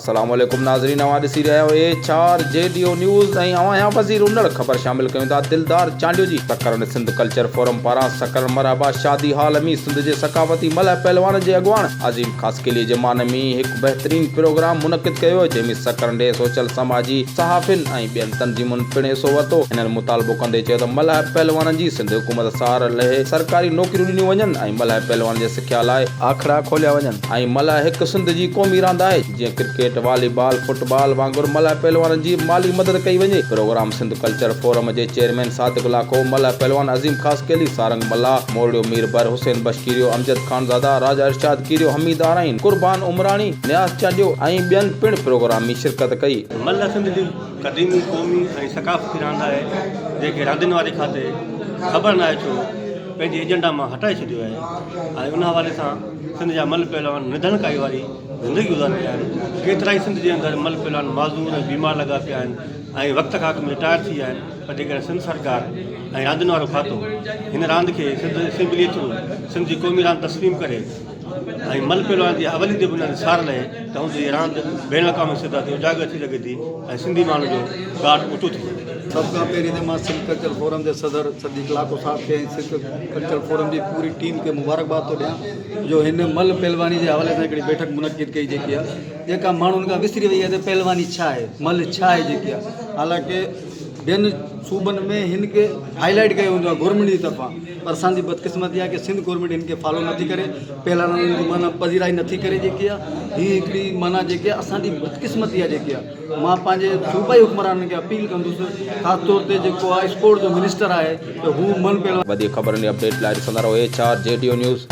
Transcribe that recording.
अस्सलाम वालेकुम नाज़रीन, अवां ॾिसी रहिया आहियो HRJDO न्यूज़ ऐं अवां यहाँ वज़ीर उन्नड़ ख़बर शामिल कयूं था दिलदार चांडियो जी। सकरंड सिंध कल्चर फोरम पारां सकरंड मरहबा शादी हाल में सिंध जे सकाफ़ती मलह पहलवान जे अॻुवाण अज़ीम ख़ासकेली जे मान में हिकु बहितरीन प्रोग्राम मुनक़िद कयो वियो, जंहिंमें सकरंड सोशल समाजी सहाफ़िन ऐं ॿियनि तंज़ीमुनि पिण हिसो वरितो। हिननि मुतालबो कंदे चयो त मलह पहलवाननि जी सिंध हुकूमत सार लहे सरकारी नौकरियूं ॾिनियूं वञनि ऐं मलह पहलवान जे सिख्या लाइ आखड़ा खोलिया वञनि ऐं मलह हिकु सिंध जी क़ौमी रांदि आहे। जीअं क्रिकेट, वॉलीबॉल, फुटबॉल वांगुरु मलह पहलवाननि जी माली मदद कई वञे। प्रोग्राम सिंध कल्चर फोरम जे चेयरमैन सादिक लाखो, मलह पहलवान अज़ीम ख़ासकेली, सारंग मल्लाह, मोरडियो मीरबर, हुसैन बशकीरियो, अमजद खानज़ादा, राजा इरशाद कीरियो, हमीद आराइन, कुर्बान उमरानी, न्यास चांडियो ऐं ॿियनि पिण प्रोग्राम में शिरकत कई। मलह सिंध जी क़दीमी क़ौमी ऐं सकाफ़ती रांदि आहे, जेके रांदियुनि वारे खाते ख़बर न आहे छो पंहिंजे एजेंडा मां हटाए छॾियो आहे ऐं उन हवाले सां सिंध जा मल पहलवान निधन काई वारी ज़िंदगी गुज़ारे पिया आहिनि। केतिरा ई सिंध जे अंदरि मल पहलवान माज़ूर ऐं बीमार लॻा पिया आहिनि ऐं वक़्त खां में रिटायर थी विया आहिनि। पर जेकॾहिं सिंध सरकार ऐं रांदियुनि वारो खातो हिन रांदि खे सिंध असेंबली थ्रू सिंध जी क़ौमी रांदि तस्लीम करे ऐं मल पहलवान जी अवली जे बुनियाद सार लहे त हुनजी रांदि बैन अक़वामी सतह ते उजागर थी सघे थी ऐं सिंधी माण्हू जो गार्ड ऊचो थी सघे। सब खां पहिरीं त मां सिंध कल्चर फोरम जे सदर सदीक लाखो साहब खे ऐं सिंध कल्चर फोरम जी पूरी टीम खे मुबारकबाद थो ॾियां जो हिन मल पहलवानी जे हवाले सां हिकिड़ी बैठक मुनक़िद कई, जेकी आहे जेका माण्हुनि खां विसरी वई आहे त पहलवानी छा आहे, मल छा आहे, जेकी आहे हालांकि ॿियनि सूबनि में हिन खे हाईलाइट कयो वेंदो आहे गवर्नमेंट जी तरफ़ां, पर असांजी बदकिस्मती आहे कि सिंध गवर्नमेंट हिन खे फॉलो नथी करे, पहलवाननि जी माना पज़ीराई नथी करे। जेकी आहे हीअ हिकिड़ी माना जेकी आहे असांजी बदकिस्मती आहे। जेकी आहे मां पंहिंजे सूबाई हुक्मराननि खे अपील कंदुसि, ख़ासि तौर ते जेको आहे स्पोर्ट जो मिनिस्टर आहे त हू मल पहलवान। वधीक ख़बरुनि जी अपडेट लाइ ॾिसंदा रहो HRJDO न्यूज़।